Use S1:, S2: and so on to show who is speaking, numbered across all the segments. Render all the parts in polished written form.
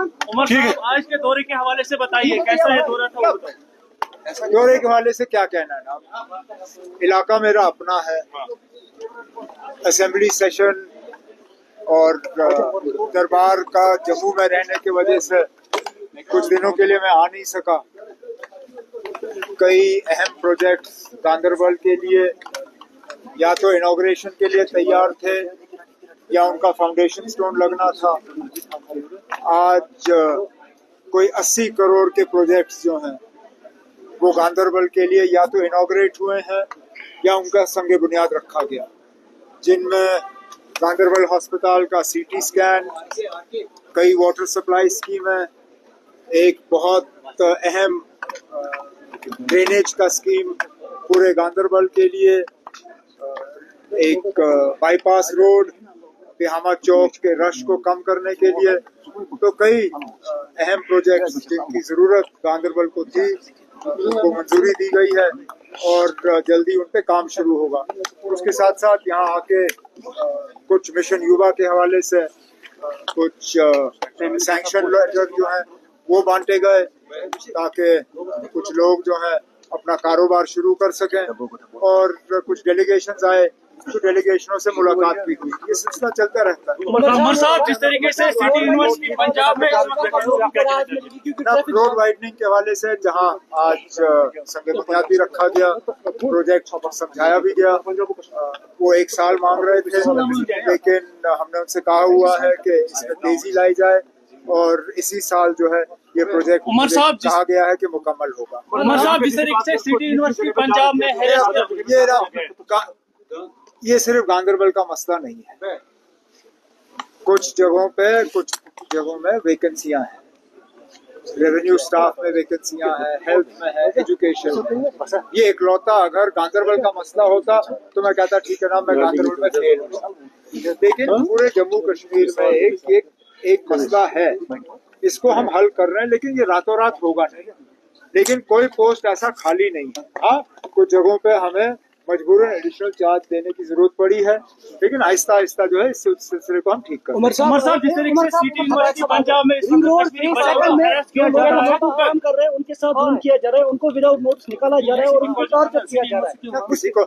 S1: उमर साहब, आज के दौरे के हवाले से बताइए, कैसा है दौरा था?
S2: दौरे के हवाले से क्या कहना है ना, इलाका मेरा अपना है। असेंबली सेशन और दरबार का जम्मू में रहने की वजह से कुछ दिनों के लिए मैं आ नहीं सका। कई अहम प्रोजेक्ट्स गांदरबल के लिए या तो इनॉग्रेशन के लिए तैयार थे या उनका फाउंडेशन स्टोन लगना था। आज कोई 80 करोड़ के प्रोजेक्ट्स जो हैं वो गांदरबल के लिए या तो इनॉग्रेट हुए हैं या उनका संगे बुनियाद रखा गया, जिनमें गांदरबल हॉस्पिटल का सीटी स्कैन, कई वाटर सप्लाई स्कीमें, एक बहुत अहम ड्रेनेज का स्कीम पूरे गांदरबल के लिए, एक बाईपास रोड बिहामा चौक के रश को कम करने के लिए। तो कई अहम प्रोजेक्ट्स जिनकी जरूरत गांदरबल को थी उनको मंजूरी दी गई है और जल्दी उन पे काम शुरू होगा। उसके साथ साथ यहाँ आके कुछ मिशन युवा के हवाले से कुछ सैंक्शन लेटर जो है वो बांटे गए ताकि कुछ लोग जो है अपना कारोबार शुरू कर सकें, और कुछ डेलीगेशंस आए तो डेलीगेशनों से मुलाकात भी हुई। ये सिलसिला चलता रहता है।
S1: उमर साहब, जिस तरीके से सिटी यूनिवर्सिटी पंजाब में
S2: रोड वाइडनिंग के हवाले से जहां आज संगे बुनियाद भी रखा गया, प्रोजेक्ट समझाया भी गया। वो 1 साल मांग रहे थे, लेकिन हमने उनसे कहा हुआ है कि इसमें तेजी लाई जाए और इसी साल जो है ये प्रोजेक्ट
S1: उमर साहब
S2: कहा गया है कि मुकम्मल होगा।
S1: उमर साहब, जिस तरीके से सिटी यूनिवर्सिटी पंजाब में
S2: ये सिर्फ गांदरबल का मसला नहीं है। कुछ जगहों में वैकेंसियां हैं, रेवेन्यू स्टाफ में वैकेंसियां हैं, हेल्थ में है, एजुकेशन में। ये इकलौता अगर गांदरबल का मसला होता तो मैं कहता ठीक है ना, मैं गांदरबल में फेल हूँ। लेकिन पूरे जम्मू कश्मीर में एक मसला है, इसको हम हल कर रहे हैं, लेकिन ये रातों रात होगा नहीं। लेकिन कोई पोस्ट ऐसा खाली नहीं है। हाँ, कुछ जगहों पे हमें मजबूरन एडिशनल चार्ज देने की जरूरत पड़ी है, लेकिन आहिस्ता आहिस्ता जो है इस सिलसिले को हम ठीक कर।
S1: उमर साहब, जिस तरीके से सिटी यूनिवर्सिटी पंजाब में
S3: काम कर रहे हैं, उनके साथ जुल्म किया जा रहा है, उनको विदाउट नोटिस निकाला जा रहा है और उनको टॉर्चर किया जा रहा है।
S2: किसी को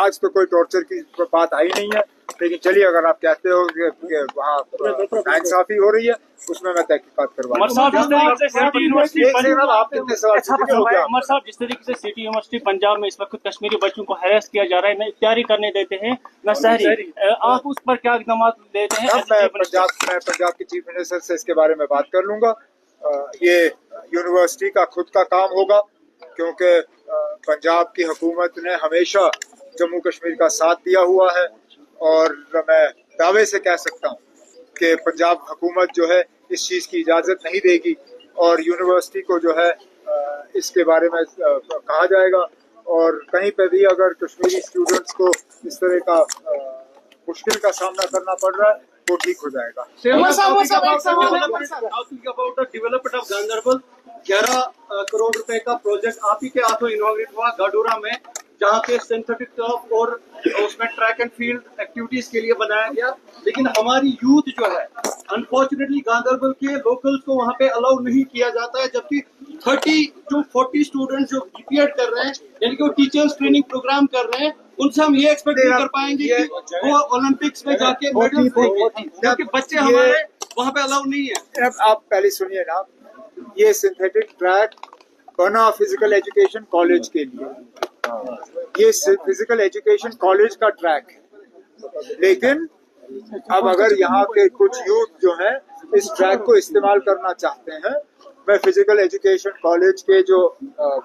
S2: आज तो कोई टॉर्चर की बात आई नहीं है, लेकिन चलिए अगर आप कहते हो कि वहाँ नाइंसाफी हो रही है, उसमें मैं तहकीकात करवाऊंगा।
S1: उमर साहब, जिस तरीके से सिटी यूनिवर्सिटी पंजाब में इस वक्त कश्मीरी बच्चों को हैरेस किया जा रहा है, न इफ्तारी करने देते हैं न सहरी, आप उस पर क्या इक़दाम लेते हैं?
S2: मैं पंजाब के चीफ मिनिस्टर से इसके बारे में बात कर लूंगा। ये यूनिवर्सिटी का खुद का काम होगा, क्योंकि पंजाब की हुकूमत ने हमेशा जम्मू कश्मीर का साथ दिया हुआ है, और मैं दावे से कह सकता हूँ कि पंजाब हुकूमत जो है इस चीज़ की इजाज़त नहीं देगी, और यूनिवर्सिटी को जो है इसके बारे में कहा जाएगा। और कहीं पे भी अगर कश्मीरी स्टूडेंट्स को इस तरह का मुश्किल का सामना करना पड़ रहा है वो ठीक हो जाएगा।
S4: 11 करोड़ रुपए का प्रोजेक्ट आप ही के हाथों इनॉग्रेट हुआ गाडोरा में, जहाँ पे सिंथेटिक टर्फ और उसमें ट्रैक एंड फील्ड एक्टिविटीज के लिए बनाया गया। लेकिन हमारी यूथ जो है अनफॉर्चुनेटली गांदरबल के लोकल्स को वहाँ पे अलाउ नहीं किया जाता है, जबकि 40 स्टूडेंट्स जो बीपीएड कर रहे हैं, यानी कि वो टीचर्स ट्रेनिंग प्रोग्राम कर रहे हैं, उनसे हम ये एक्सपेक्ट नहीं कर पाएंगे कि वो ओलंपिक्स में जाके मेडल देंगे, क्योंकि बच्चे हमारे वहाँ पे अलाउ नहीं है।
S2: आप पहले सुनिए ना, ये सिंथेटिक ट्रैक बना फिजिकल एजुकेशन कॉलेज के लिए, ये फिजिकल एजुकेशन कॉलेज का ट्रैक है। लेकिन अब अगर यहाँ के कुछ यूथ जो है इस ट्रैक को इस्तेमाल करना चाहते हैं, मैं फिजिकल एजुकेशन कॉलेज के जो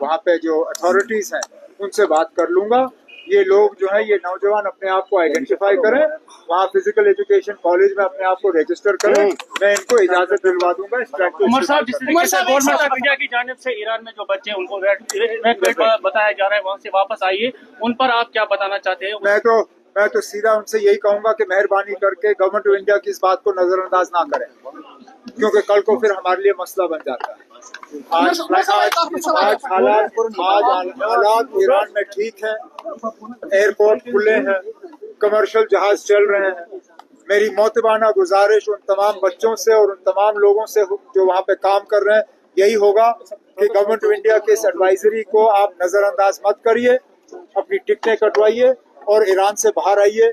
S2: वहाँ पे जो अथॉरिटीज हैं उनसे बात कर लूंगा। ये लोग जो है, ये नौजवान अपने आप को आइडेंटिफाई करें, वहाँ फिजिकल एजुकेशन कॉलेज में अपने आप को रजिस्टर करें, मैं इनको इजाजत दिलवा दूंगा इस ट्रैक को।
S1: उमर साहब, जिस तरीके से गवर्नमेंट ऑफ इंडिया की जानिब से ईरान में जो बच्चे उनको बताया जा रहा है वहाँ से वापस आइए, उन पर आप क्या बताना चाहते हैं?
S2: मैं तो सीधा उनसे यही कहूंगा कि मेहरबानी करके गवर्नमेंट ऑफ इंडिया की इस बात को नजरअंदाज ना करें, क्योंकि कल को फिर हमारे लिए मसला बन जाता है। आज हालात ईरान में ठीक है, एयरपोर्ट खुले हैं, कमर्शियल जहाज चल रहे हैं। मेरी मोतबाना गुजारिश उन तमाम बच्चों से और उन तमाम लोगों से जो वहाँ पे काम कर रहे हैं यही होगा कि गवर्नमेंट ऑफ इंडिया के इस एडवाइजरी को आप नजरअंदाज मत करिए, अपनी टिकटें कटवाइए और ईरान से बाहर आइए।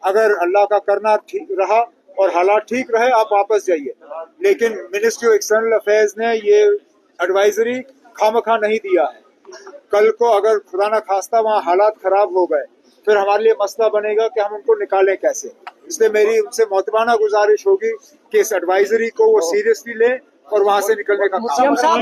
S2: अगर अल्लाह का करना ठीक रहा और हालात ठीक रहे आप वापस जाइए, लेकिन मिनिस्ट्री ऑफ एक्सटर्नल अफेयर्स ने ये एडवाइजरी खामखा नहीं दिया है। कल को अगर खुदा न खास्ता वहाँ हालात खराब हो गए फिर हमारे लिए मसला बनेगा कि हम उनको निकालें कैसे। इसलिए मेरी उनसे मोतबाना गुजारिश होगी कि इस एडवाइजरी को वो सीरियसली लें और वहाँ से निकलने का काम
S3: सीएम साहब